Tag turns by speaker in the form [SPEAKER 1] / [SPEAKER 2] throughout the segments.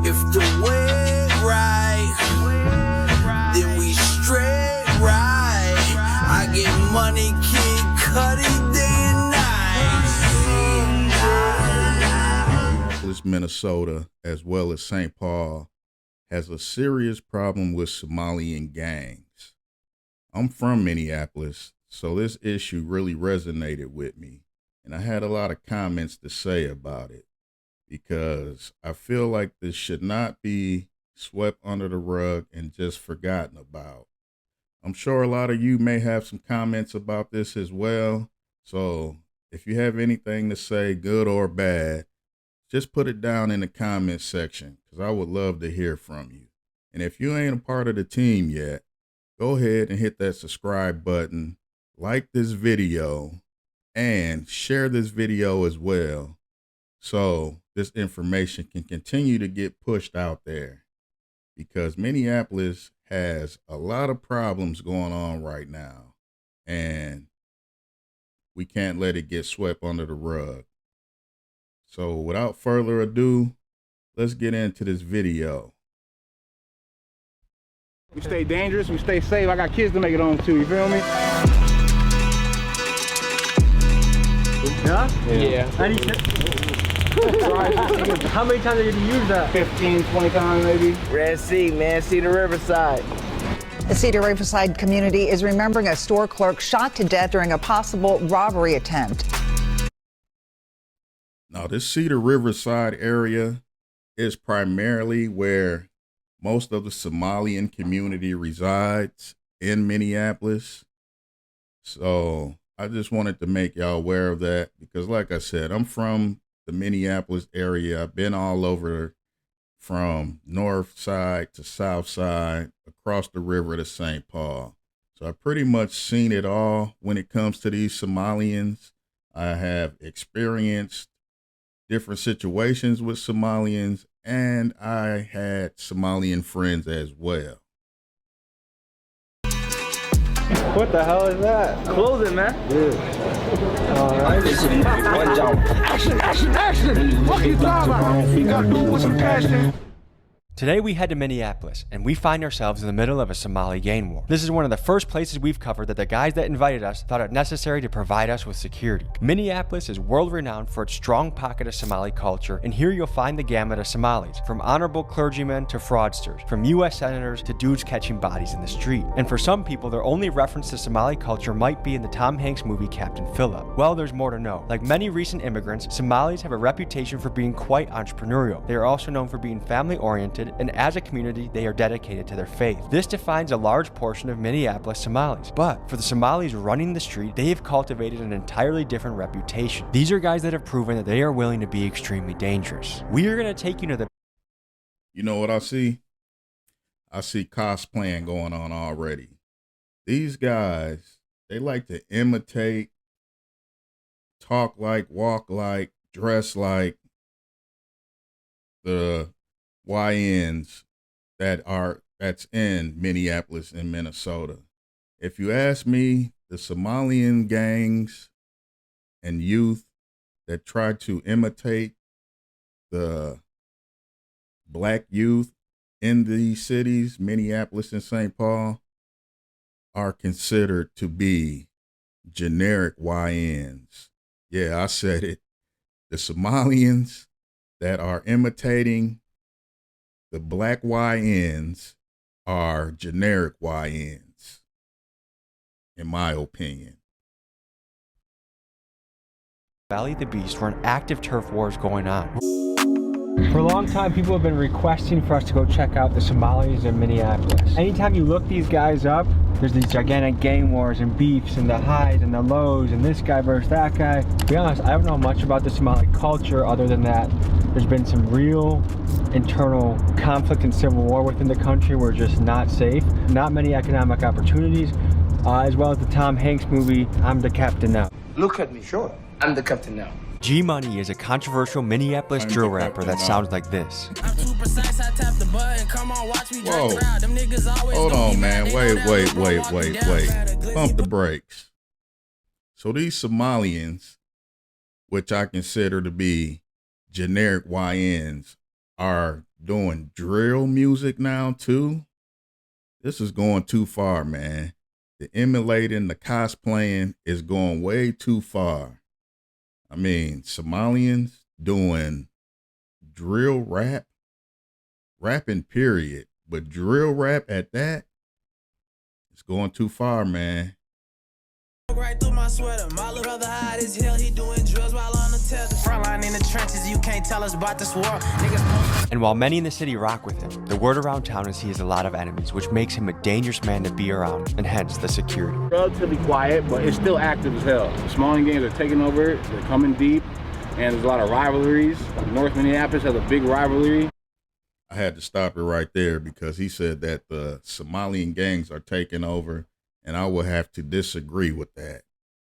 [SPEAKER 1] If the way right, then we straight right. I get money, Kid Cudi day and night.
[SPEAKER 2] Minnesota, as well as St. Paul, has a serious problem with Somali gangs. I'm from Minneapolis, so this issue really resonated with me, and I had a lot of comments to say about it because I feel like this should not be swept under the rug and just forgotten about. I'm sure a lot of you may have some comments about this as well, so if you have anything to say, good or bad, just put it down in the comment section because I would love to hear from you. And if you ain't a part of the team yet, go ahead and hit that subscribe button, like this video, and share this video as well so this information can continue to get pushed out there, because Minneapolis has a lot of problems going on right now and we can't let it get swept under the rug. So without further ado, let's get into this video.
[SPEAKER 3] We stay dangerous, we stay safe. I got kids to make it home too, you feel me?
[SPEAKER 4] Yeah?
[SPEAKER 3] Yeah.
[SPEAKER 4] How many times are you going to use that?
[SPEAKER 3] 15, 20 times maybe.
[SPEAKER 5] Red Sea, man, Cedar Riverside.
[SPEAKER 6] The Cedar Riverside community is remembering a store clerk shot to death during a possible robbery attempt.
[SPEAKER 2] Now, this Cedar Riverside area is primarily where most of the Somalian community resides in Minneapolis. So I just wanted to make y'all aware of that because, like I said, I'm from the Minneapolis area. I've been all over from north side to south side, across the river to St. Paul. So I've pretty much seen it all when it comes to these Somalians. I have experienced different situations with Somalians, and I had Somalian friends as well.
[SPEAKER 4] What the hell is that?
[SPEAKER 5] Clothing, man.
[SPEAKER 4] Yeah. All right.
[SPEAKER 5] One jump.
[SPEAKER 3] Action! Fuck you talking about? You gotta do it with some passion.
[SPEAKER 7] Today we head to Minneapolis, and we find ourselves in the middle of a Somali gang war. This is one of the first places we've covered that the guys that invited us thought it necessary to provide us with security. Minneapolis is world-renowned for its strong pocket of Somali culture, and here you'll find the gamut of Somalis, from honorable clergymen to fraudsters, from US senators to dudes catching bodies in the street. And for some people, their only reference to Somali culture might be in the Tom Hanks movie Captain Phillip. Well, there's more to know. Like many recent immigrants, Somalis have a reputation for being quite entrepreneurial. They are also known for being family-oriented, and as a community, they are dedicated to their faith. This defines a large portion of Minneapolis Somalis. But for the Somalis running the street, they have cultivated an entirely different reputation. These are guys that have proven that they are willing to be extremely dangerous. We are going to take you to the...
[SPEAKER 2] You know what I see? I see cosplaying going on already. These guys, they like to imitate, talk like, walk like, dress like the YNs that's in Minneapolis and Minnesota. If you ask me, the Somalian gangs and youth that try to imitate the black youth in these cities, Minneapolis and St. Paul, are considered to be generic YNs. Yeah, I said it. The Somalians that are imitating the black YNs are generic YNs, in my opinion.
[SPEAKER 7] Valley of the Beast, where an active turf war is going on.
[SPEAKER 4] For a long time, people have been requesting for us to go check out the Somalis in Minneapolis. Anytime you look these guys up, there's these gigantic gang wars and beefs and the highs and the lows and this guy versus that guy. To be honest, I don't know much about the Somali culture other than that there's been some real internal conflict and civil war within the country. We're just not safe. Not many economic opportunities, as well as the Tom Hanks movie, I'm the Captain Now.
[SPEAKER 5] Look at me. Sure. I'm the captain now.
[SPEAKER 7] G Money is a controversial Minneapolis drill rapper that sounds like this.
[SPEAKER 2] Whoa. Hold on, man. Wait. Pump the brakes. So these Somalians, which I consider to be generic YNs, are doing drill music now too. This is going too far, man. The emulating, the cosplaying is going way too far. I mean, Somalians doing drill rap, rapping period, but drill rap at that, it's going too far, man.
[SPEAKER 1] Right through my sweater, my little brother hide as hell, he doing drills while on the tether. Frontline in the trenches, you can't tell us about this war. Niggas.
[SPEAKER 7] And while many in the city rock with him, the word around town is he has a lot of enemies, which makes him a dangerous man to be around, and hence the security.
[SPEAKER 3] Relatively quiet, but it's still active as hell. The Somali Gangs are taking over, they're coming deep, and there's a lot of rivalries. North Minneapolis has a big rivalry.
[SPEAKER 2] I had to stop it right there because he said that the Somalian gangs are taking over, and I will have to disagree with that.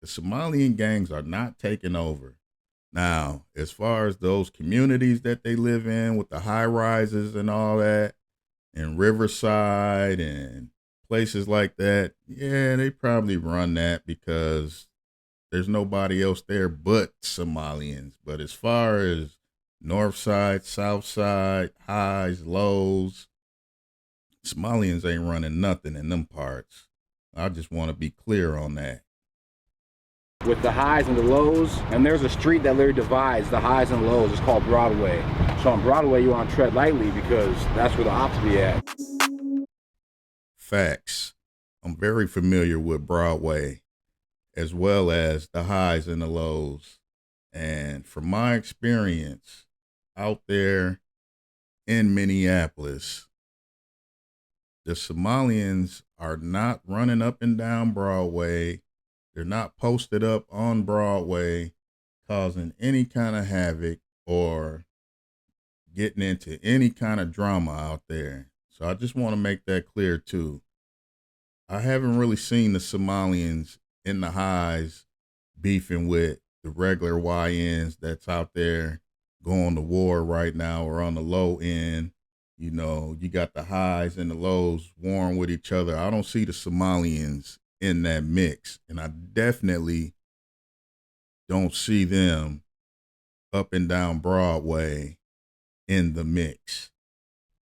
[SPEAKER 2] The Somalian gangs are not taking over. Now, as far as those communities that they live in with the high rises and all that, and Riverside and places like that, yeah, they probably run that because there's nobody else there but Somalians. But as far as North Side, South Side, highs, lows, Somalians ain't running nothing in them parts. I just want to be clear on that.
[SPEAKER 3] With the highs and the lows, and there's a street that literally divides the highs and lows. It's called Broadway. So on Broadway, you want to tread lightly because that's where the ops be at.
[SPEAKER 2] Facts. I'm very familiar with Broadway, as well as the highs and the lows. And from my experience out there in Minneapolis, the Somalians are not running up and down Broadway. They're not posted up on Broadway causing any kind of havoc or getting into any kind of drama out there. So I just want to make that clear too. I haven't really seen the Somalians in the highs beefing with the regular YNs that's out there going to war right now, or on the low end. You know, you got the highs and the lows warring with each other. I don't see the Somalians in that mix. And I definitely don't see them up and down Broadway in the mix.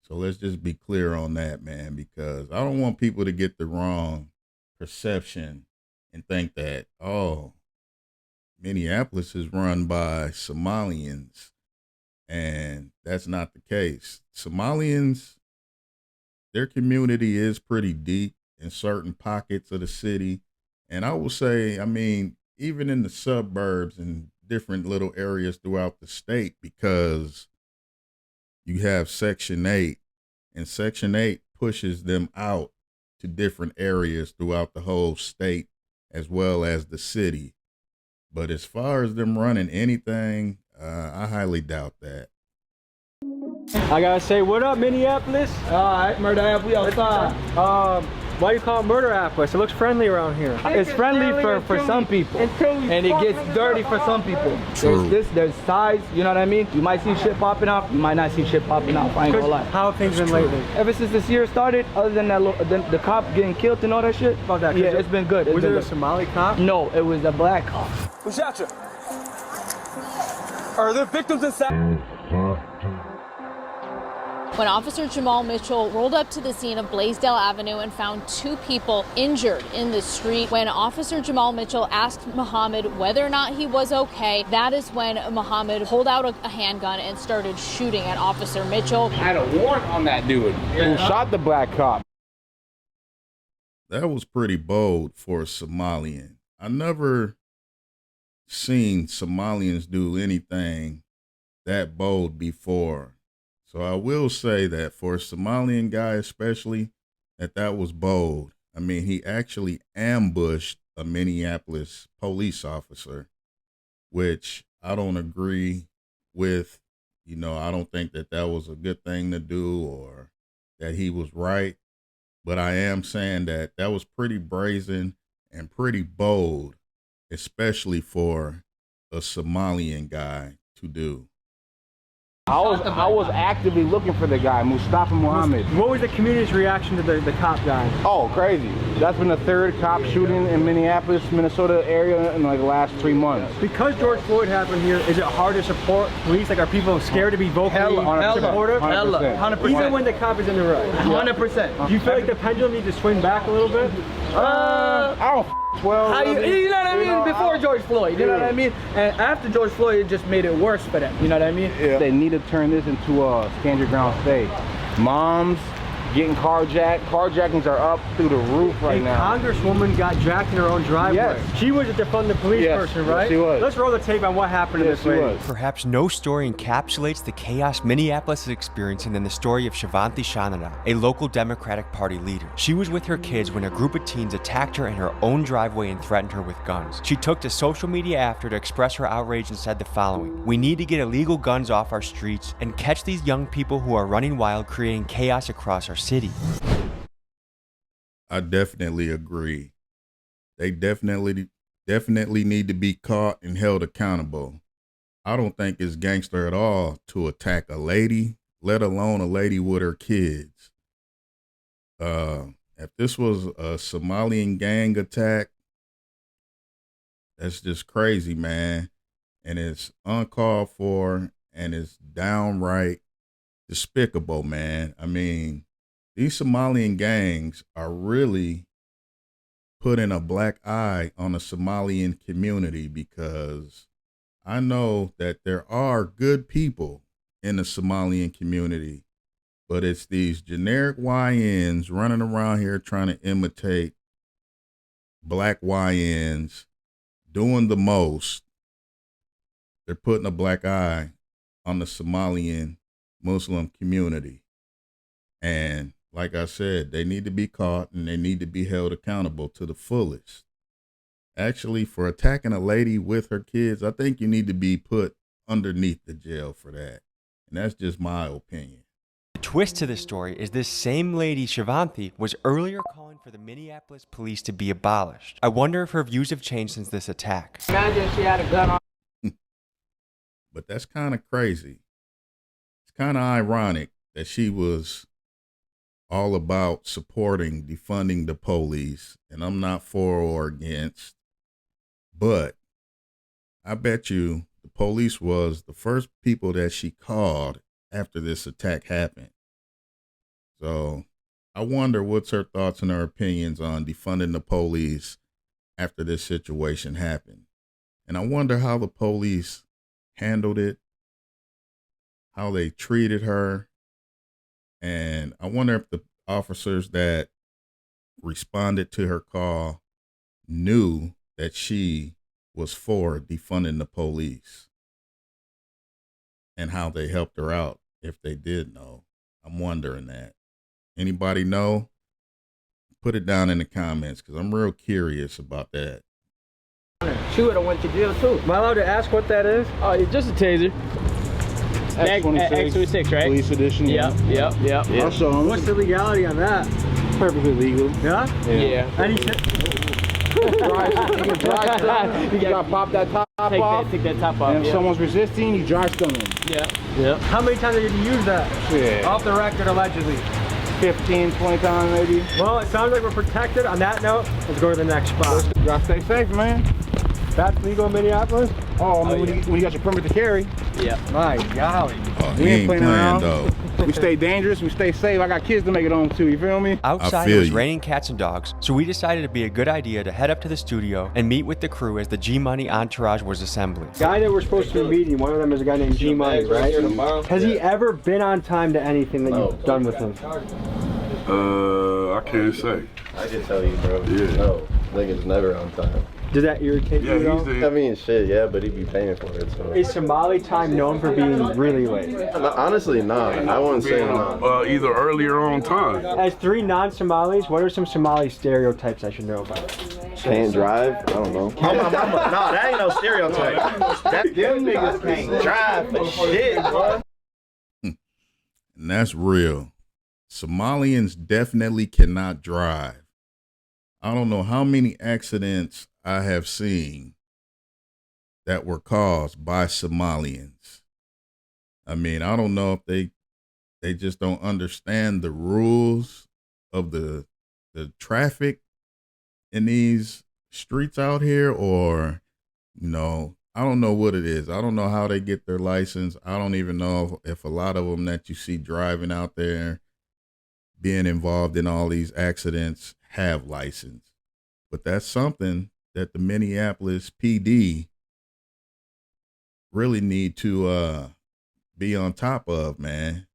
[SPEAKER 2] So let's just be clear on that, man, because I don't want people to get the wrong perception and think that, oh, Minneapolis is run by Somalians. And that's not the case. Somalians, their community is pretty deep in certain pockets of the city. And I will say, I mean, even in the suburbs and different little areas throughout the state, because you have Section 8, and Section 8 pushes them out to different areas throughout the whole state as well as the city. But as far as them running anything, I highly doubt that.
[SPEAKER 4] I gotta say, what up, Minneapolis?
[SPEAKER 5] Alright, Murder App, we outside.
[SPEAKER 4] Why you call it Murderapolis? It looks friendly around here.
[SPEAKER 3] It's friendly for some people, and it gets dirty for some people.
[SPEAKER 2] True.
[SPEAKER 3] There's sides, you know what I mean? You might see shit popping up, you might not see shit popping up, I ain't gonna lie.
[SPEAKER 4] How have things been lately?
[SPEAKER 3] Ever since this year started, other than that, the cop getting killed and all that shit,
[SPEAKER 4] About that,
[SPEAKER 3] yeah, it's been good.
[SPEAKER 4] Was it a Somali cop?
[SPEAKER 3] No, it was a black cop.
[SPEAKER 5] Who shot you? Are there victims inside?
[SPEAKER 8] When Officer Jamal Mitchell rolled up to the scene of Blaisdell Avenue and found two people injured in the street, when Officer Jamal Mitchell asked Muhammad whether or not he was okay, that is when Muhammad pulled out a handgun and started shooting at Officer Mitchell.
[SPEAKER 3] I had a warrant on that dude who shot the black cop.
[SPEAKER 2] That was pretty bold for a Somalian. I never seen Somalians do anything that bold before. So I will say that for a Somalian guy especially, that was bold. I mean, he actually ambushed a Minneapolis police officer, which I don't agree with. You know, I don't think that was a good thing to do or that he was right. But I am saying that was pretty brazen and pretty bold, especially for a Somalian guy to do.
[SPEAKER 3] I was actively looking for the guy, Mustafa Muhammad.
[SPEAKER 4] What was the community's reaction to the cop dying?
[SPEAKER 3] Oh, crazy. That's been the third cop shooting in Minneapolis, Minnesota area in like the last 3 months.
[SPEAKER 4] Because George Floyd happened here, is it hard to support police? Like, are people scared to be vocally supportive?
[SPEAKER 3] 100%.
[SPEAKER 4] Even when the cop is in the right?
[SPEAKER 5] 100%.
[SPEAKER 4] Do you feel like the pendulum needs to swing back a little bit?
[SPEAKER 3] I don't well.
[SPEAKER 5] You know what I mean? Before George Floyd, you know what I mean? And after George Floyd, it just made it worse for them. You know what I mean?
[SPEAKER 3] Yeah. They need to turn this into a stand your ground state. Moms getting carjacked. Carjackings are up through the roof right now.
[SPEAKER 4] A congresswoman got jacked in her own driveway.
[SPEAKER 3] Yes.
[SPEAKER 4] She was a defund the police person, right?
[SPEAKER 3] Yes, she was.
[SPEAKER 4] Let's roll the tape on what happened to this lady.
[SPEAKER 7] Perhaps no story encapsulates the chaos Minneapolis is experiencing than the story of Shivanti Shanana, a local Democratic Party leader. She was with her kids when a group of teens attacked her in her own driveway and threatened her with guns. She took to social media after to express her outrage and said the following: "We need to get illegal guns off our streets and catch these young people who are running wild, creating chaos across our city."
[SPEAKER 2] I definitely agree. They definitely need to be caught and held accountable. I don't think it's gangster at all to attack a lady, let alone a lady with her kids. If this was a Somali gang attack, that's just crazy, man. And it's uncalled for and it's downright despicable, man. I mean, these Somalian gangs are really putting a black eye on the Somalian community, because I know that there are good people in the Somalian community, but it's these generic YNs running around here trying to imitate black YNs, doing the most. They're putting a black eye on the Somalian Muslim community. And like I said, they need to be caught and they need to be held accountable to the fullest. Actually, for attacking a lady with her kids, I think you need to be put underneath the jail for that. And that's just my opinion.
[SPEAKER 7] The twist to this story is this same lady, Shivanti, was earlier calling for the Minneapolis police to be abolished. I wonder if her views have changed since this attack.
[SPEAKER 5] Imagine she had a gun on.
[SPEAKER 2] But that's kind of crazy. It's kind of ironic that she was all about supporting defunding the police, and I'm not for or against, but I bet you the police was the first people that she called after this attack happened. So I wonder what's her thoughts and her opinions on defunding the police after this situation happened. And I wonder how the police handled it, how they treated her. And I wonder if the officers that responded to her call knew that she was for defunding the police, and how they helped her out if they did know. I'm wondering that. Anybody know? Put it down in the comments, because I'm real curious about that.
[SPEAKER 5] She would have went to jail too.
[SPEAKER 4] Am I allowed to ask what that is?
[SPEAKER 5] Oh, it's just a taser. X26, right?
[SPEAKER 3] Police edition.
[SPEAKER 5] Yep.
[SPEAKER 3] I'll show them.
[SPEAKER 4] What's the legality on that?
[SPEAKER 3] Perfectly legal.
[SPEAKER 4] Yeah?
[SPEAKER 5] Yeah.
[SPEAKER 4] Any
[SPEAKER 3] You gotta pop that top off.
[SPEAKER 5] Take that top off.
[SPEAKER 3] And if someone's resisting, you dry stun them.
[SPEAKER 5] Yeah.
[SPEAKER 4] How many times have you used that?
[SPEAKER 3] Yeah.
[SPEAKER 4] Off the record, allegedly.
[SPEAKER 3] 15, 20 times maybe.
[SPEAKER 4] Well, it sounds like we're protected. On that note, let's go to the next spot.
[SPEAKER 3] You gotta stay safe, man.
[SPEAKER 4] That's legal in Minneapolis?
[SPEAKER 3] Oh, I mean, when you got your permit to carry.
[SPEAKER 5] Yeah.
[SPEAKER 4] My golly.
[SPEAKER 2] Oh, he
[SPEAKER 3] We ain't
[SPEAKER 2] ain't
[SPEAKER 3] playing around.
[SPEAKER 2] though.
[SPEAKER 3] We stay dangerous, we stay safe. I got kids to make it home too, you feel me?
[SPEAKER 7] Outside
[SPEAKER 2] feel
[SPEAKER 7] it was
[SPEAKER 2] you.
[SPEAKER 7] raining cats and dogs, so we decided it'd be a good idea to head up to the studio and meet with the crew as the G-Money entourage was assembling.
[SPEAKER 4] Guy that we're supposed to be meeting, one of them is a guy named G-Money, right? Has he ever been on time to anything that you've done with him?
[SPEAKER 9] I can't say.
[SPEAKER 10] I can tell you, bro.
[SPEAKER 9] Yeah.
[SPEAKER 10] No, nigga's never on time.
[SPEAKER 4] Does that irritate you at all?
[SPEAKER 10] I mean, shit, yeah, but he be paying for it, so.
[SPEAKER 4] Is Somali time known for being really late?
[SPEAKER 10] Honestly, nah. I wouldn't say nah.
[SPEAKER 9] Either early or on time.
[SPEAKER 4] As three non-Somalis, what are some Somali stereotypes I should know about?
[SPEAKER 10] Can't drive? I don't know. Oh, my mama. Nah, that ain't no stereotype. Them niggas can't drive for shit, bro.
[SPEAKER 2] And that's real. Somalians definitely cannot drive. I don't know how many accidents I have seen that were caused by Somalians. I mean, I don't know if they just don't understand the rules of the traffic in these streets out here, or I don't know what it is. I don't know how they get their license. I don't even know if a lot of them that you see driving out there being involved in all these accidents have license. But that's something that the Minneapolis PD really need to be on top of, man.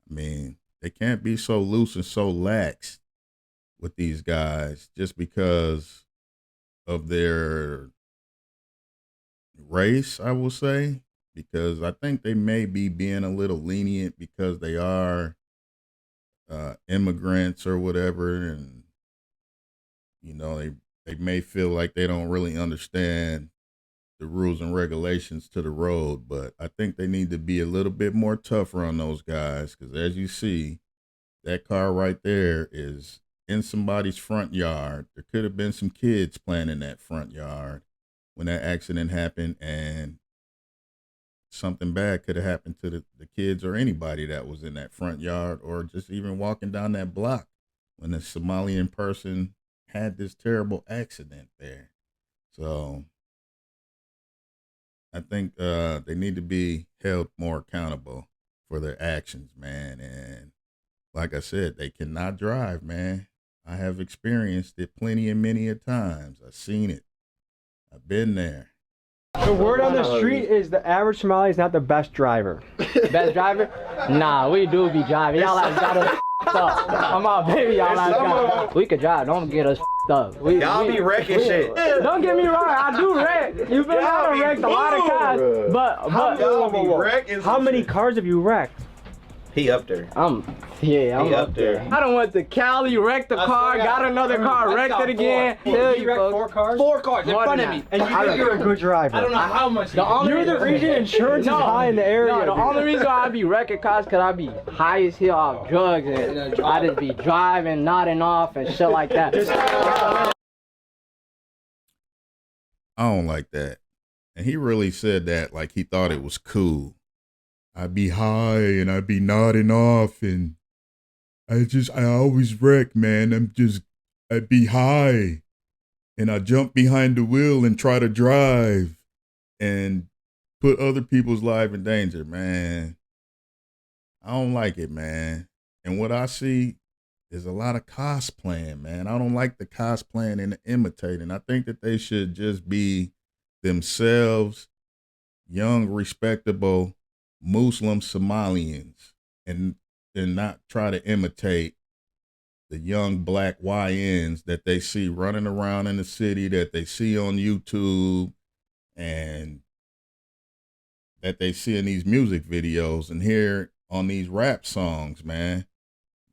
[SPEAKER 2] I mean, they can't be so loose and so lax with these guys just because of their race, I will say, because I think they may be being a little lenient because they are immigrants or whatever, and they may feel like they don't really understand the rules and regulations to the road, but I think they need to be a little bit more tougher on those guys, because as you see, that car right there is in somebody's front yard. There could have been some kids playing in that front yard when that accident happened, and something bad could have happened to the kids or anybody that was in that front yard, or just even walking down that block when the Somalian person had this terrible accident there. So I think they need to be held more accountable for their actions, man. And like I said, they cannot drive, man. I have experienced it plenty and many a times. I've seen it. I've been there.
[SPEAKER 4] The word on the street is the average Somali is not the best driver.
[SPEAKER 5] Best driver? Nah, we do be driving. Y'all have got us up. Come on, baby, y'all have got us. We could drive, don't get us up.
[SPEAKER 10] Y'all be wrecking shit.
[SPEAKER 5] Don't get me wrong, I do wreck. You've been out and wrecked a lot of cars. But
[SPEAKER 4] how many cars have you wrecked?
[SPEAKER 10] He up there.
[SPEAKER 5] I'm up there. I don't want the Cali wrecked the car, got another car, wrecked it again.
[SPEAKER 4] You wrecked 4 cars?
[SPEAKER 5] 4 cars in front of me.
[SPEAKER 4] And you think you're a good driver.
[SPEAKER 5] I don't know how much.
[SPEAKER 4] You're the reason insurance is high in the area.
[SPEAKER 5] No, the only reason why I be wrecking cars because I be high as hell off drugs and I just be driving, nodding off and shit like that.
[SPEAKER 2] I don't like that. And he really said that like he thought it was cool. I'd be high and I'd be nodding off and I always wreck, man. I'd be high and I jump behind the wheel and try to drive and put other people's lives in danger, man. I don't like it, man. And what I see is a lot of cosplaying, man. I don't like the cosplaying and the imitating. I think that they should just be themselves, young, respectable Muslim Somalians, and not try to imitate the young black YNs that they see running around in the city, that they see on YouTube, and that they see in these music videos and hear on these rap songs, man.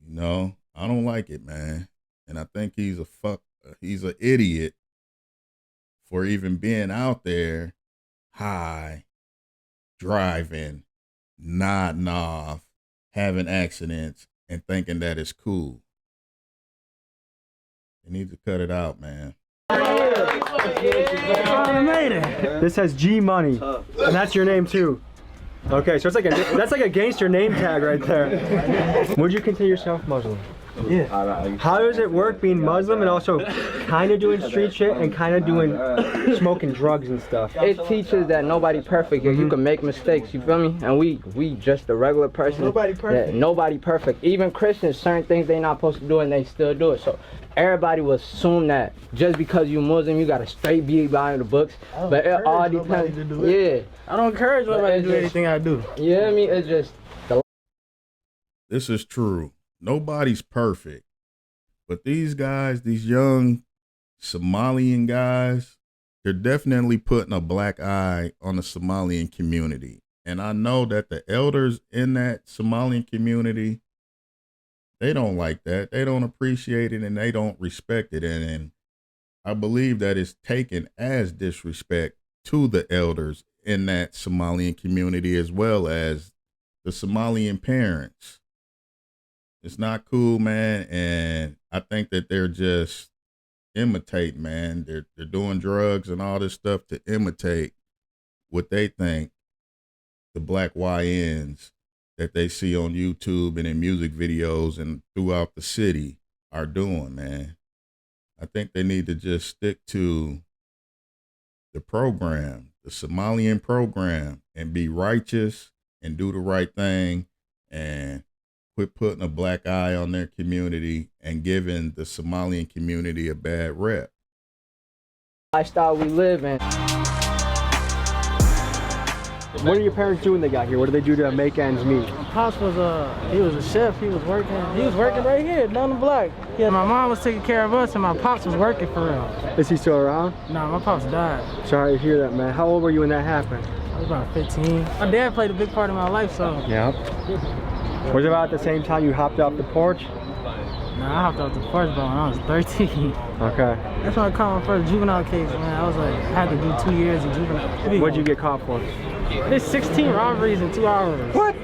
[SPEAKER 2] I don't like it, man. And I think he's an idiot for even being out there high, driving, nodding off, having accidents, and thinking that it's cool. They need to cut it out, man.
[SPEAKER 4] This has G Money, and that's your name too. Okay, so that's like a gangster name tag right there. Would you consider yourself Muslim? Yeah. How does it work being Muslim and also kind of doing street shit and kind of doing smoking drugs and stuff?
[SPEAKER 5] It teaches that nobody perfect. You can make mistakes, you feel me? And we just a regular person.
[SPEAKER 10] Nobody perfect.
[SPEAKER 5] Yeah, nobody perfect. Even Christians, certain things they not supposed to do and they still do it. So everybody will assume that just because you Muslim, you gotta straight be behind the books. But it all depends. Yeah.
[SPEAKER 10] I don't encourage nobody to do anything I do.
[SPEAKER 5] You know what I mean? It's just
[SPEAKER 2] This is true. Nobody's perfect. But these guys, these young Somalian guys, they're definitely putting a black eye on the Somalian community. And I know that the elders in that Somalian community, they don't like that. They don't appreciate it and they don't respect it. And I believe that it's taken as disrespect to the elders in that Somalian community as well as the Somalian parents. It's not cool, man, and I think that they're just imitating, man. They're doing drugs and all this stuff to imitate what they think the black YNs that they see on YouTube and in music videos and throughout the city are doing, man. I think they need to just stick to the program, the Somalian program, and be righteous and do the right thing and quit putting a black eye on their community and giving the Somalian community a bad rep.
[SPEAKER 5] Lifestyle we live in.
[SPEAKER 4] What did your parents do when they got here? What did they do to make ends meet?
[SPEAKER 11] Pops was he was a chef. He was working right here down the block. Yeah, my mom was taking care of us and my pops was working for real.
[SPEAKER 4] Is he still around?
[SPEAKER 11] Nah, my pops died.
[SPEAKER 4] Sorry to hear that, man. How old were you when that happened?
[SPEAKER 11] I was about 15. My dad played a big part in my life, so.
[SPEAKER 4] Yeah. Was it about the same time you hopped off the porch?
[SPEAKER 11] Nah, I hopped off the porch when I was 13.
[SPEAKER 4] Okay.
[SPEAKER 11] That's when I caught my first juvenile case, man. I was like, I had to do 2 years in juvenile.
[SPEAKER 4] What'd you get caught for?
[SPEAKER 11] There's 16 robberies in 2 hours.
[SPEAKER 4] What?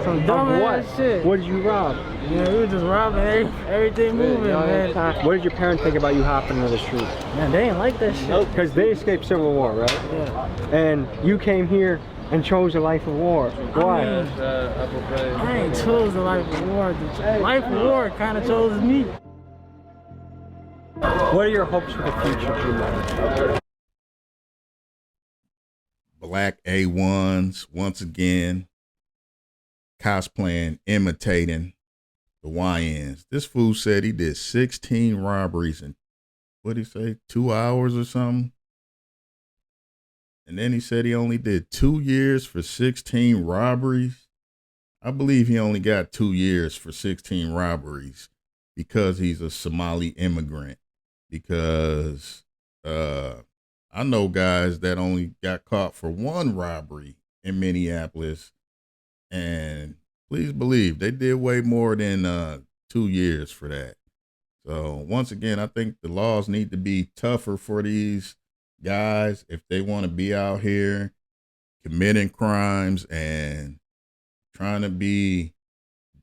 [SPEAKER 11] Some dumb ass shit.
[SPEAKER 4] What did you rob?
[SPEAKER 11] Yeah, we were just robbing everything moving, man.
[SPEAKER 4] What did your parents think about you hopping into the street?
[SPEAKER 11] Man, they didn't like that shit.
[SPEAKER 4] Because they escaped Civil War, right?
[SPEAKER 11] Yeah.
[SPEAKER 4] And you came here and chose a life of war. Why?
[SPEAKER 11] I ain't chose the life of war. The life of war kind of chose me.
[SPEAKER 4] What are your hopes for the future, G-Man?
[SPEAKER 2] Black A1s, once again, cosplaying, imitating the YNs. This fool said he did 16 robberies in, what'd he say, 2 hours or something? And then he said he only did 2 years for 16 robberies. I believe he only got 2 years for 16 robberies because he's a Somali immigrant. Because I know guys that only got caught for 1 robbery in Minneapolis. And please believe they did way more than 2 years for that. So once again, I think the laws need to be tougher for these guys if they want to be out here committing crimes and trying to be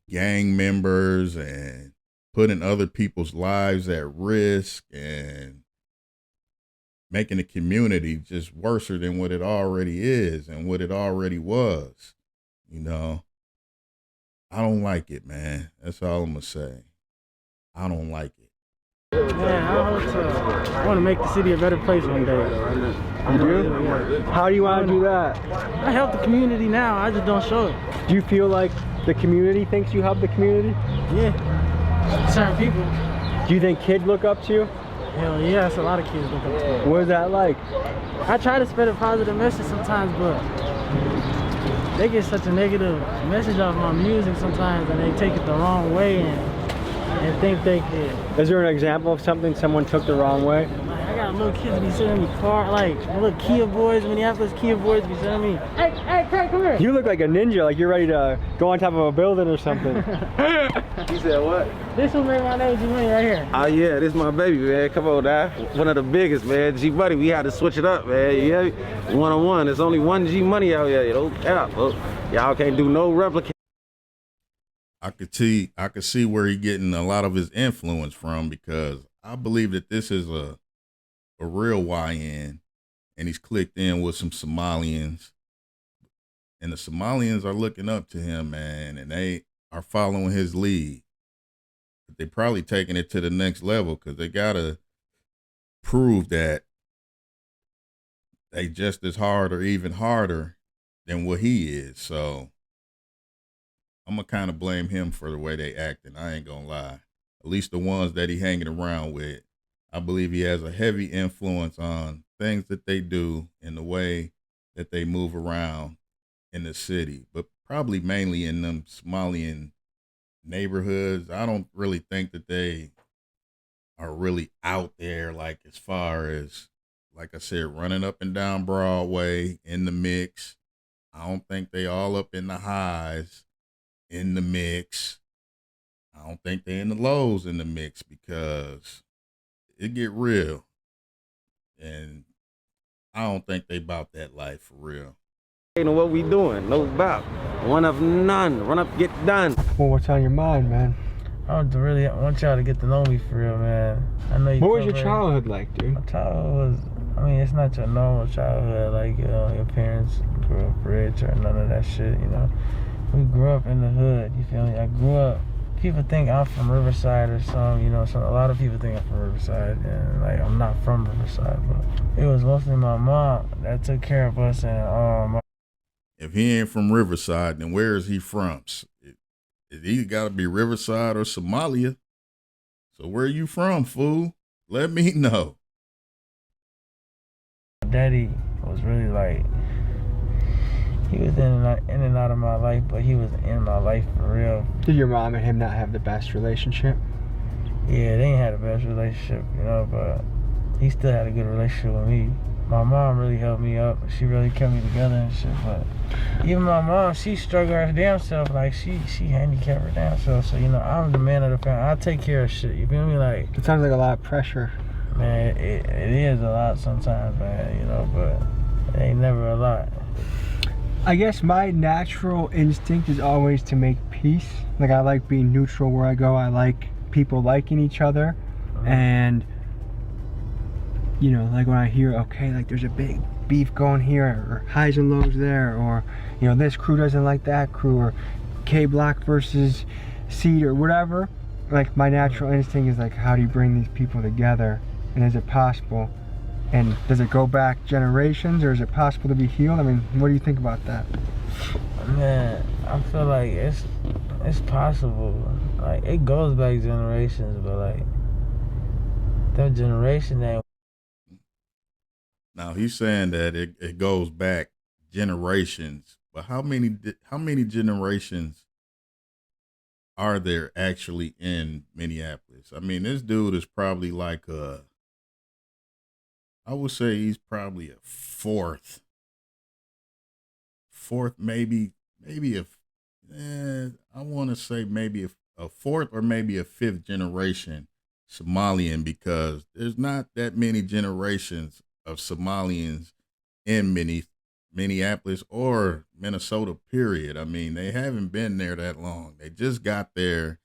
[SPEAKER 2] gang members and putting other people's lives at risk and making the community just worse than what it already is and what it already was. You know, I don't like it, man. That's all I'm gonna say. I don't like it.
[SPEAKER 11] Man, I want to make the city a better place one day.
[SPEAKER 4] You do?
[SPEAKER 11] Yeah.
[SPEAKER 4] How do you want to do that?
[SPEAKER 11] I help the community now. I just don't show it.
[SPEAKER 4] Do you feel like the community thinks you help the community?
[SPEAKER 11] Yeah. Certain people.
[SPEAKER 4] Do you think kids look up to you?
[SPEAKER 11] Hell yeah, that's a lot of kids look up to me.
[SPEAKER 4] What is that like?
[SPEAKER 11] I try to spread a positive message sometimes, but they get such a negative message off my music sometimes and they take it the wrong way and think they can.
[SPEAKER 4] Is there an example of something someone took the wrong way?
[SPEAKER 11] Like, I got little kids be sending me like little Kia boys, Minneapolis Kia boys be sending me, hey, Craig, come here.
[SPEAKER 4] You look like a ninja, like you're ready to go on top of a building or something.
[SPEAKER 10] You said what?
[SPEAKER 11] This one made my name G-Money right here.
[SPEAKER 10] Oh yeah, this is my baby, man. Come on now. One of the biggest, man. G-Money, we had to switch it up, man. Yeah, one-on-one. There's only one G-Money out here. Don't cap. Y'all can't do no replication.
[SPEAKER 2] I could see where he's getting a lot of his influence from, because I believe that this is a real YN, and he's clicked in with some Somalians, and the Somalians are looking up to him, man, and they are following his lead. But they probably taking it to the next level, because they gotta prove that they just as hard or even harder than what he is. So I'm gonna kind of blame him for the way they acting. I ain't gonna lie. At least the ones that he hanging around with, I believe he has a heavy influence on things that they do and the way that they move around in the city, but probably mainly in them Somalian neighborhoods. I don't really think that they are really out there, like as far as, like I said, running up and down Broadway in the mix. I don't think they all up in the highs in the mix. I don't think they're in the lows in the mix, because it get real. And I don't think they about that life for real.
[SPEAKER 10] You know what we doing? No bop. One of none. Run up, get done.
[SPEAKER 4] Well, what's on your mind, man?
[SPEAKER 11] I want y'all to get to know me for real, man. I know you.
[SPEAKER 4] What was your childhood like, dude?
[SPEAKER 11] My childhood was I mean, it's not your normal childhood, like, your parents grew up rich or none of that shit, you know. We grew up in the hood, you feel me? I grew up, people think I'm from Riverside or something, you know, so a lot of people think I'm from Riverside, and, like, I'm not from Riverside, but it was mostly my mom that took care of us, and,
[SPEAKER 2] If he ain't from Riverside, then where is he from? It either got to be Riverside or Somalia. So where you from, fool? Let me know.
[SPEAKER 11] Daddy was really like, he was in and out of my life, but he was in my life for real.
[SPEAKER 4] Did your mom and him not have the best relationship?
[SPEAKER 11] Yeah, they ain't had the best relationship, you know, but he still had a good relationship with me. My mom really helped me up. She really kept me together and shit, but even my mom, she struggled her damn self. Like, she handicapped her damn self. So, you know, I'm the man of the family. I take care of shit, you feel me? Like,
[SPEAKER 4] It sounds like a lot of pressure.
[SPEAKER 11] man, it is a lot sometimes, man, you know, but it ain't never a lot.
[SPEAKER 4] I guess my natural instinct is always to make peace. Like, I like being neutral where I go. I like people liking each other. And, you know, like when I hear, okay, like there's a big beef going here, or highs and lows there, or, you know, this crew doesn't like that crew, or K Block versus Seed or whatever, like my natural instinct is like, how do you bring these people together? And is it possible? And does it go back generations, or is it possible to be healed? I mean, what do you think about that?
[SPEAKER 11] Man, I feel like it's possible. Like, it goes back generations, but like that generation ain't.
[SPEAKER 2] Now he's saying that it goes back generations, but how many generations are there actually in Minneapolis? I mean, this dude is probably like I would say he's probably a fourth, maybe I want to say maybe a fourth or maybe a fifth generation Somalian, because there's not that many generations of Somalians in Minneapolis or Minnesota, period. I mean, they haven't been there that long. They just got there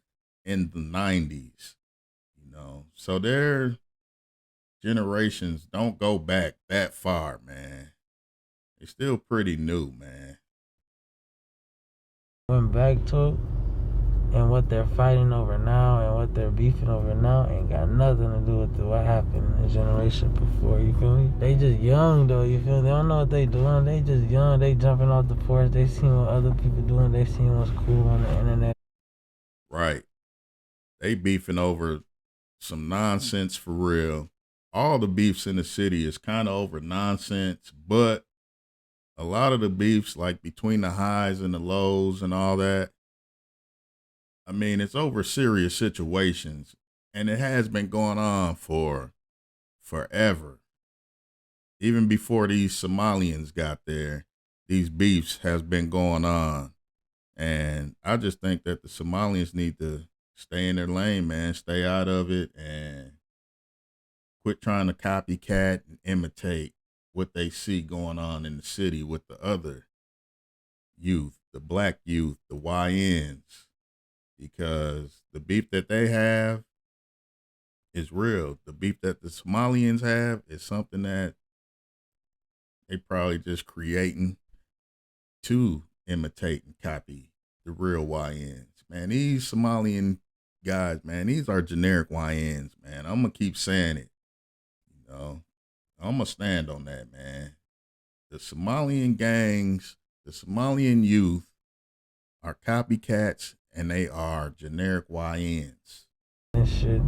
[SPEAKER 2] in the 90s, you know. So their generations don't go back that far, man. They're still pretty new, man.
[SPEAKER 11] Went back to it, and what they're fighting over now and what they're beefing over now ain't got nothing to do with what happened in the generation before, you feel me? They just young though, you feel me? They don't know what they doing, they just young, they jumping off the porch, they seen what other people doing, they seen what's cool on the internet.
[SPEAKER 2] Right. They beefing over some nonsense for real. All the beefs in the city is kind of over nonsense, but a lot of the beefs, like between the highs and the lows and all that, I mean, it's over serious situations, and it has been going on for forever. Even before these Somalians got there, these beefs has been going on. And I just think that the Somalians need to stay in their lane, man, stay out of it, and quit trying to copycat and imitate what they see going on in the city with the other youth, the black youth, the YNs, because the beef that they have is real. The beef that the Somalians have is something that they probably just creating to imitate and copy the real YNs. Man, these Somalian guys, man, these are generic YNs, man. I'm going to keep saying it. You know, I'm going to stand on that, man. The Somalian gangs, the Somalian youth are copycats, and they are generic YNs.
[SPEAKER 11] And shit.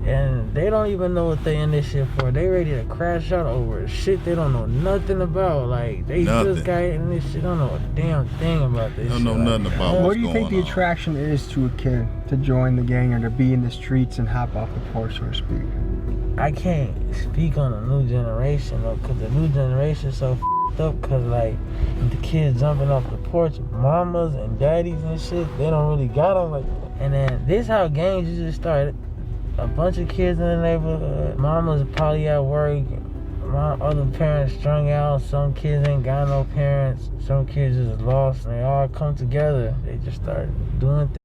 [SPEAKER 11] And they don't even know what they in this shit for. They ready to crash out over shit they don't know nothing about. Like, they just got in this shit, don't know a damn thing about this shit.
[SPEAKER 2] Don't know nothing about what's going on.
[SPEAKER 4] What do you think the attraction is to a kid to join the gang or to be in the streets and hop off the porch, so to speak?
[SPEAKER 11] I can't speak on the new generation, though, because the new generation is so up, because, like, the kids jumping off the porch, mamas and daddies and shit, they don't really got them. Like, and then this how gangs usually start. A bunch of kids in the neighborhood, mamas probably at work, other parents strung out, some kids ain't got no parents, some kids just lost, and they all come together. They just start doing things.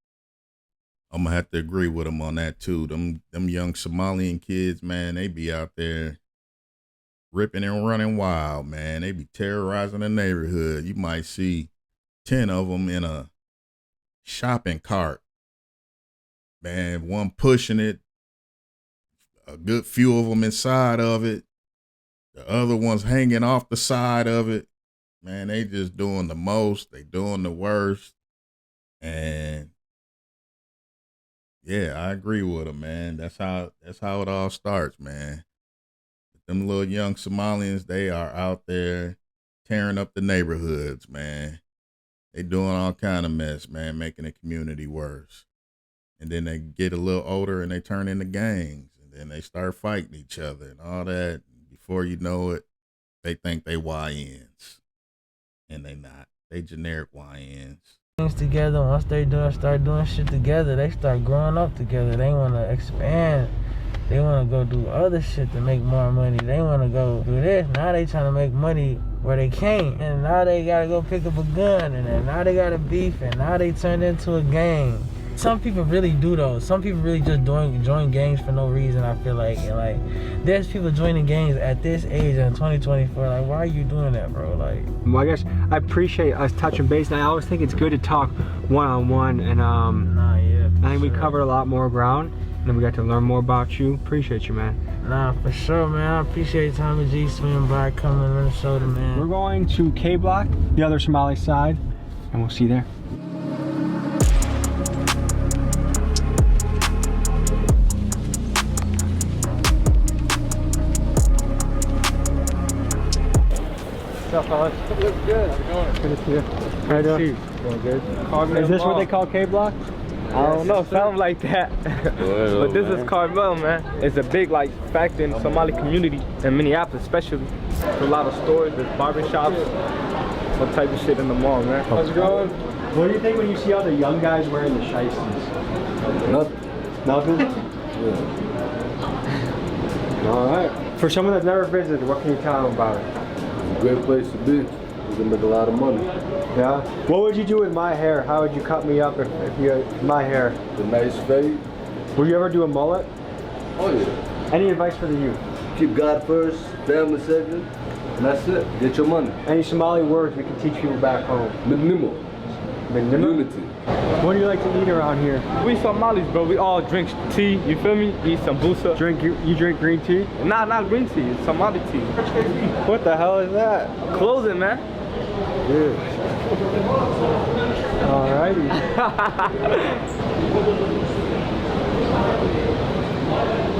[SPEAKER 2] I'm gonna have to agree with them on that too. Them young Somalian kids, man, they be out there ripping and running wild, man. They be terrorizing the neighborhood. You might see 10 of them in a shopping cart. Man, one pushing it, a good few of them inside of it. The other ones hanging off the side of it. Man, they just doing the most. They doing the worst. And yeah, I agree with them, man. That's how it all starts, man. Them little young Somalians, they are out there tearing up the neighborhoods, man. They doing all kind of mess, man, making the community worse. And then they get a little older and they turn into gangs. And then they start fighting each other and all that. Before you know it, they think they YNs. And they not. They generic YNs.
[SPEAKER 11] Things together, once they start doing shit together, they start growing up together. They want to expand. They want to go do other shit to make more money. They want to go do this. Now they trying to make money where they can't. And now they got to go pick up a gun. And then now they got to beef. And now they turned into a gang. Some people really do though. Some people really just join gangs for no reason, I feel like. And like, there's people joining gangs at this age in 2024. Like, why are you doing that, bro? Like,
[SPEAKER 4] well, I guess I appreciate us touching base. And I always think it's good to talk one-on-one. And
[SPEAKER 11] yeah,
[SPEAKER 4] I think
[SPEAKER 11] sure.
[SPEAKER 4] we covered a lot more ground. And then we got to learn more about you. Appreciate you, man.
[SPEAKER 11] Nah, for sure, man. I appreciate Tommy G swinging by, coming to Minnesota, man.
[SPEAKER 4] We're going to K Block, the other Somali side, and we'll see you there. What's up, fellas? Looks good. How's it going? Good to see you. How you doing? Going good. Is this what they call K Block?
[SPEAKER 12] I don't know, something like that. But this is Carmel, man. It's a big like factor in the Somali community in Minneapolis, especially. There's a lot of stores, there's barbershops, all type of shit in the mall, man.
[SPEAKER 4] How's it going? What do you think when you see all the young guys wearing the shiesties?
[SPEAKER 12] Nothing.
[SPEAKER 4] Nothing? Yeah. All right. For someone that's never visited, what can you tell them about it?
[SPEAKER 13] It's a great place to be. You can make a lot of money.
[SPEAKER 4] Yeah? What would you do with my hair? How would you cut me up if you had my hair?
[SPEAKER 13] The nice fade.
[SPEAKER 4] Will you ever do a mullet?
[SPEAKER 13] Oh yeah.
[SPEAKER 4] Any advice for the youth?
[SPEAKER 13] Keep God first, family second, and that's it. Get your money.
[SPEAKER 4] Any Somali words we can teach people back home?
[SPEAKER 13] Minimo. Unity.
[SPEAKER 4] What do you like to eat around here?
[SPEAKER 12] We Somalis, bro. We all drink tea, you feel me? Eat sambusa.
[SPEAKER 4] You drink green tea?
[SPEAKER 12] Nah, not green tea. It's Somali tea.
[SPEAKER 4] What the hell is that?
[SPEAKER 12] Closing, man.
[SPEAKER 4] Yeah. Alrighty.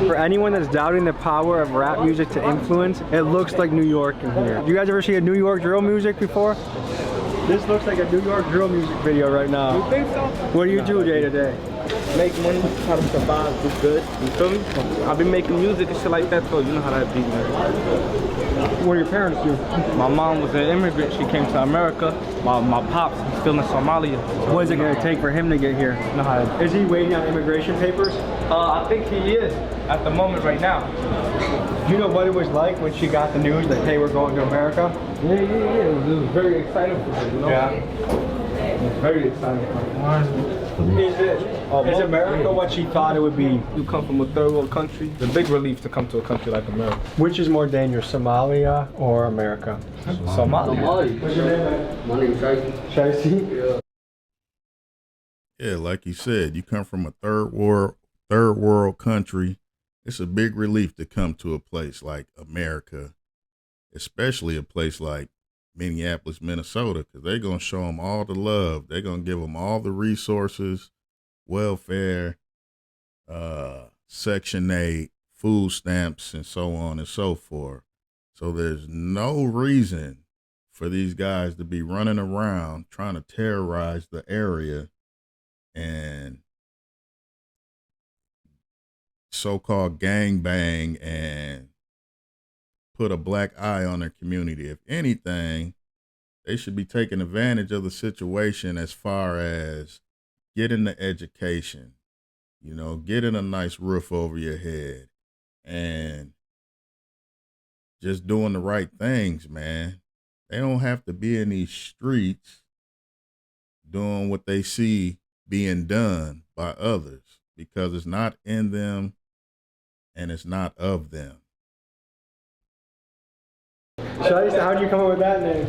[SPEAKER 4] For anyone that's doubting the power of rap music to influence, it looks like New York in here. You guys ever see a New York drill music before? This looks like a New York drill music video right now.
[SPEAKER 12] You think so?
[SPEAKER 4] What do you do day to day?
[SPEAKER 12] Make money, try to survive, do good. You feel me? I've been making music and shit like that, so you know how that be, man.
[SPEAKER 4] What do your parents do?
[SPEAKER 12] My mom was an immigrant. She came to America. My pops, he's still in Somalia.
[SPEAKER 4] What is it going to take for him to get here?
[SPEAKER 12] You know how that
[SPEAKER 4] is he waiting on immigration papers?
[SPEAKER 12] I think he is at the moment right now.
[SPEAKER 4] Do you know what it was like when she got the news that, hey, we're going to America?
[SPEAKER 12] Yeah. It was very exciting for her, you know?
[SPEAKER 4] Yeah.
[SPEAKER 12] It was very exciting for her.
[SPEAKER 4] Is America what she thought it would be?
[SPEAKER 12] You come from a third world country. It's a big relief to come to a country like America.
[SPEAKER 4] Which is more dangerous, Somalia or America?
[SPEAKER 12] Somalia.
[SPEAKER 4] What's your name?
[SPEAKER 13] My name is
[SPEAKER 4] Shaisi?
[SPEAKER 2] Yeah, like you said, you come from a third world country. It's a big relief to come to a place like America, especially a place like Minneapolis, Minnesota, because they're going to show them all the love. They're going to give them all the resources, welfare, Section 8, food stamps, and so on and so forth. So there's no reason for these guys to be running around trying to terrorize the area and so-called gang bang and put a black eye on their community. If anything, they should be taking advantage of the situation as far as getting the education, getting a nice roof over your head and just doing the right things, man. They don't have to be in these streets doing what they see being done by others because it's not in them and it's not of them.
[SPEAKER 4] How did you come up with that name?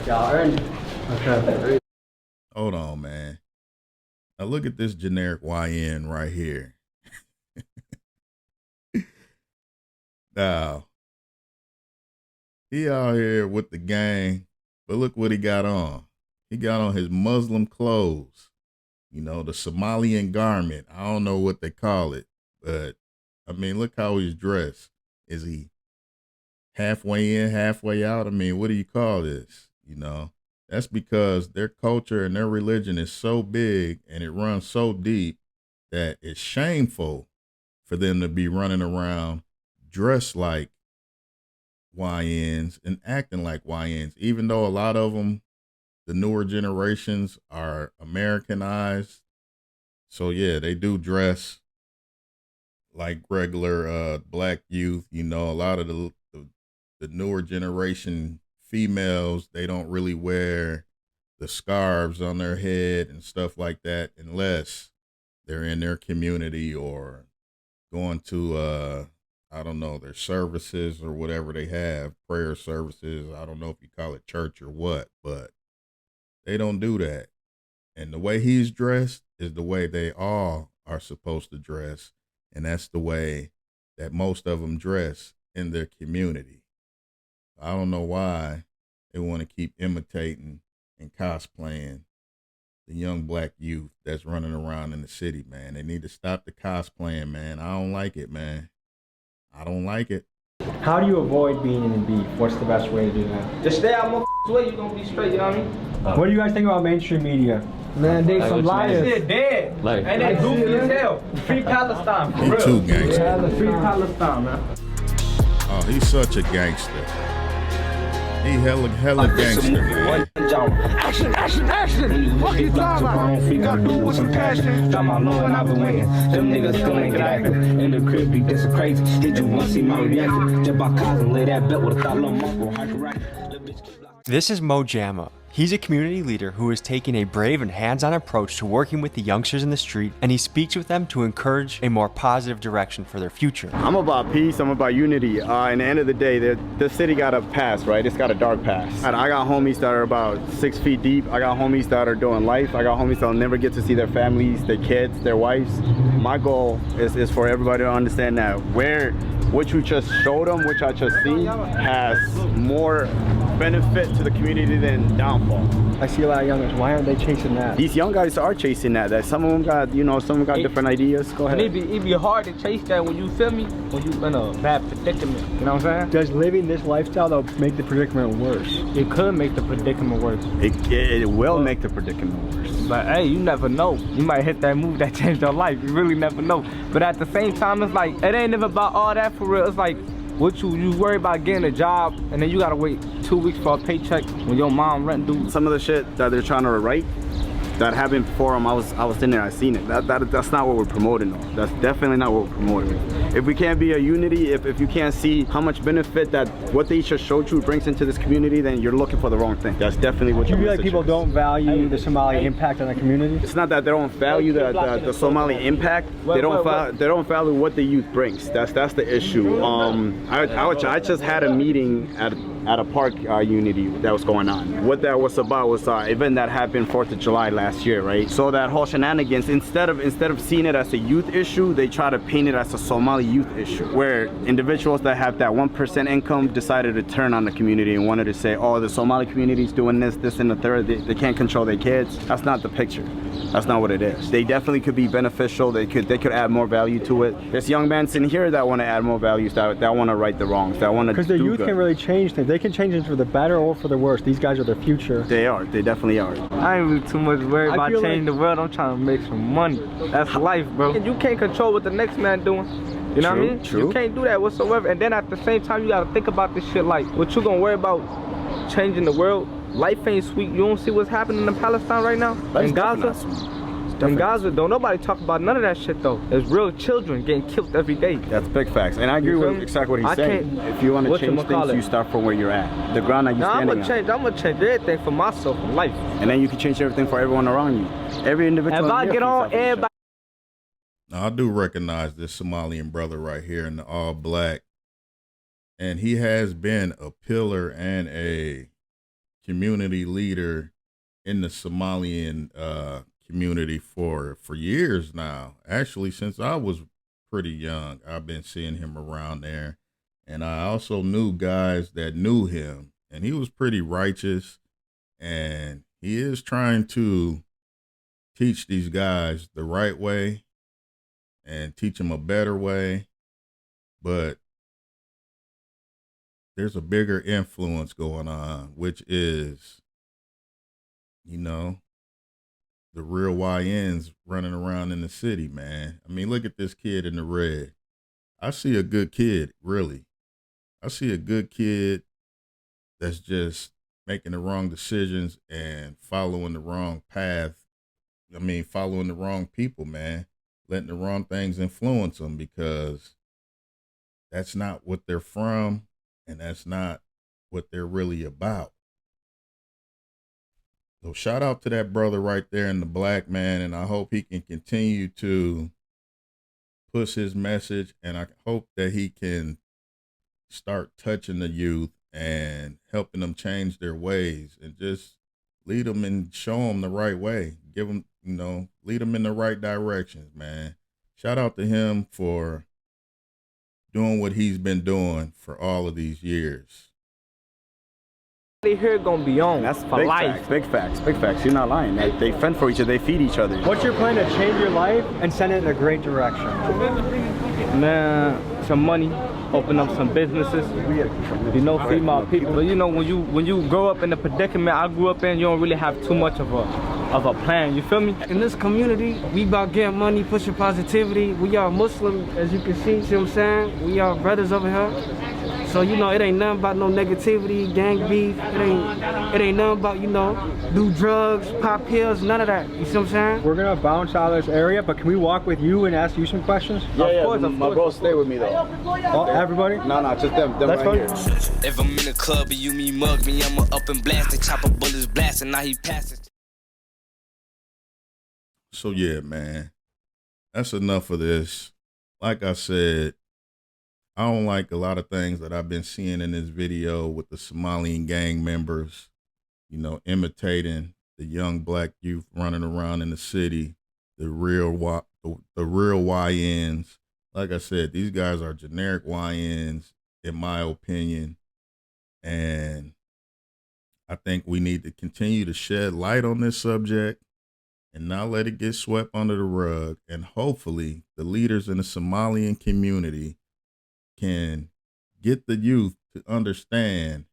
[SPEAKER 5] Y'all earned it.
[SPEAKER 4] Okay.
[SPEAKER 2] Hold on, man. Now look at this generic YN right here. Now, he out here with the gang, but look what he got on. He got on his Muslim clothes. You know, the Somalian garment. I don't know what they call it, but I mean, look how he's dressed. Is he halfway in, halfway out? I mean, what do you call this? You know, that's because their culture and their religion is so big and it runs so deep that it's shameful for them to be running around dressed like YNs and acting like YNs, even though a lot of them, the newer generations, are Americanized. So yeah, they do dress like regular black youth. You know, a lot of the newer generation females, they don't really wear the scarves on their head and stuff like that unless they're in their community or going to I don't know, their services or whatever they have, prayer services. I don't know if you call it church or what, but they don't do that. And the way he's dressed is the way they all are supposed to dress. And that's the way that most of them dress in their community. I don't know why they want to keep imitating and cosplaying the young black youth that's running around in the city, man. They need to stop the cosplaying, man. I don't like it, man. I don't like it.
[SPEAKER 4] How do you avoid being in beef? What's the best way to do that?
[SPEAKER 12] Just stay out my way, you're gonna be straight, you know what I mean?
[SPEAKER 4] What do you guys think about mainstream media? Man, they some liars.
[SPEAKER 12] They're dead. And they goofy as hell. Free Palestine, for real.
[SPEAKER 2] He too gangster.
[SPEAKER 12] Yeah, free Palestine, man.
[SPEAKER 2] Oh, he's such a gangster. He hella gangster, man.
[SPEAKER 14] Action, action, action! Fuck you talking about? You gotta do with some passion. Got my low and I've been waiting. Them niggas still ain't get active. In the crib, be this crazy. Did you want to see my reaction? Jump out cars and lay that belt with a thought little mongrel.
[SPEAKER 7] This is Mo Jamma. He's a community leader who is taking a brave and hands-on approach to working with the youngsters in the street, and he speaks with them to encourage a more positive direction for their future.
[SPEAKER 15] I'm about peace, I'm about unity. In the end of the day, the city got a past, right? It's got a dark past. I got homies that are about 6 feet deep. I got homies that are doing life. I got homies that'll never get to see their families, their kids, their wives. My goal is for everybody to understand that what you just showed them, which I just seen, has more benefit to the community than downfall.
[SPEAKER 4] I see a lot of youngers. Why aren't they chasing that?
[SPEAKER 15] These young guys are chasing that. Some of them got, some of them got different ideas. Go ahead.
[SPEAKER 12] And it be hard to chase that when you feel me, when you in a bad predicament. You know what I'm saying?
[SPEAKER 4] Does living this lifestyle though make the predicament worse?
[SPEAKER 12] It could make the predicament worse.
[SPEAKER 15] It will make the predicament worse.
[SPEAKER 12] But hey, you never know. You might hit that move that changed your life. You really never know. But at the same time, it's like it ain't even about all that for real. It's like what you worry about getting a job and then you gotta wait 2 weeks for a paycheck when your mom rent due.
[SPEAKER 15] Some of the shit that they're trying to write that happened before them, I was in there, I seen it. That's not what we're promoting though. That's definitely not what we're promoting. If we can't be a unity, if you can't see how much benefit that what they just showed you brings into this community, then you're looking for the wrong thing. That's definitely what
[SPEAKER 4] you feel like people don't value the Somali impact on the community?
[SPEAKER 15] It's not that they don't value the Somali impact. They don't value what the youth brings. That's the issue. I just had a meeting at a park unity that was going on. What that was about was an event that happened 4th of July last year, right? So that whole shenanigans, instead of seeing it as a youth issue, they try to paint it as a Somali youth issue, where individuals that have that 1% income decided to turn on the community and wanted to say, oh, the Somali community's doing this and the third, they can't control their kids. That's not the picture. That's not what it is. They definitely could be beneficial. They could add more value to it. There's young men in here that want to add more values, that want to right the wrongs, that want to do good.
[SPEAKER 4] Because the youth can really change things. They can change things for the better or for the worse. These guys are the future.
[SPEAKER 15] They are. They definitely are.
[SPEAKER 12] I ain't really too much worried about changing the world. I'm trying to make some money. That's life, bro. And you can't control what the next man doing. You know what I mean?
[SPEAKER 15] True.
[SPEAKER 12] You can't do that whatsoever. And then at the same time, you gotta think about this shit like, what you gonna worry about changing the world? Life ain't sweet. You don't see what's happening in Palestine right now? In Gaza? In Gaza, don't nobody talk about none of that shit though. There's real children getting killed every day.
[SPEAKER 15] That's big facts. And I agree with exactly what he's saying. If you want to change things, you start from where you're at. The ground that you're standing on.
[SPEAKER 12] I'm gonna change everything for myself in life.
[SPEAKER 15] And then you can change everything for everyone around you. Every individual.
[SPEAKER 12] If I get on everybody.
[SPEAKER 2] Now, I do recognize this Somalian brother right here in the all black. And he has been a pillar and a community leader in the Somalian community for years now. Actually, since I was pretty young, I've been seeing him around there. And I also knew guys that knew him, and he was pretty righteous. And he is trying to teach these guys the right way and teach them a better way. But there's a bigger influence going on, which is, you know, the real YNs running around in the city, man. I mean, look at this kid in the red. I see a good kid, really. I see a good kid that's just making the wrong decisions and following the wrong path. I mean, following the wrong people, man. Letting the wrong things influence them, because that's not what they're from, and that's not what they're really about. So shout out to that brother right there in the black, man, and I hope he can continue to push his message, and I hope that he can start touching the youth and helping them change their ways and just lead them and show them the right way. Give them, lead them in the right directions, man. Shout out to him for doing what he's been doing for all of these years.
[SPEAKER 12] Here gonna be on.
[SPEAKER 15] That's
[SPEAKER 12] for
[SPEAKER 15] big
[SPEAKER 12] life.
[SPEAKER 15] Facts, big facts, big facts. You're not lying. They fend for each other. They feed each other.
[SPEAKER 4] What's your plan to change your life and send it in a great direction?
[SPEAKER 12] Man, some money, open up some businesses, feed my people. But when you grow up in the predicament I grew up in, you don't really have too much of a plan, you feel me?
[SPEAKER 11] In this community, we about getting money, pushing positivity. We are Muslim, as you can see what I'm saying? We are brothers over here. So, it ain't nothing about no negativity, gang beef. It ain't nothing about, do drugs, pop pills, none of that. You see what I'm saying?
[SPEAKER 4] We're gonna bounce out of this area, but can we walk with you and ask you some questions?
[SPEAKER 15] Of course. My bro stay with me though.
[SPEAKER 4] Oh, everybody?
[SPEAKER 15] No, just them
[SPEAKER 4] That's
[SPEAKER 15] right
[SPEAKER 4] fine.
[SPEAKER 15] here.
[SPEAKER 1] If I'm in the club and you me mug me, I'ma up and blast it, chopper bullets blasting, now he passes.
[SPEAKER 2] So yeah, man, that's enough of this. Like I said, I don't like a lot of things that I've been seeing in this video with the Somali gang members, imitating the young black youth running around in the city, the real YNs. Like I said, these guys are generic YNs, in my opinion. And I think we need to continue to shed light on this subject and not let it get swept under the rug. And hopefully the leaders in the Somalian community can get the youth to understand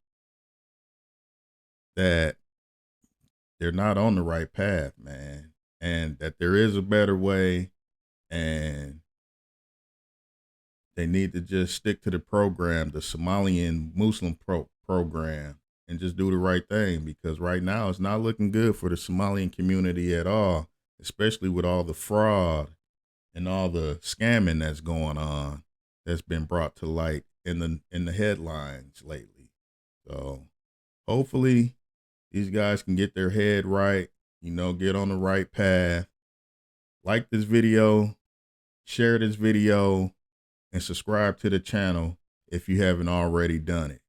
[SPEAKER 2] that they're not on the right path, man, and that there is a better way, and they need to just stick to the program, the Somalian Muslim program, and just do the right thing, because right now it's not looking good for the Somalian community at all, especially with all the fraud and all the scamming that's going on, that's been brought to light in the headlines lately. So hopefully these guys can get their head right, get on the right path. Like this video, share this video, and subscribe to the channel if you haven't already done it.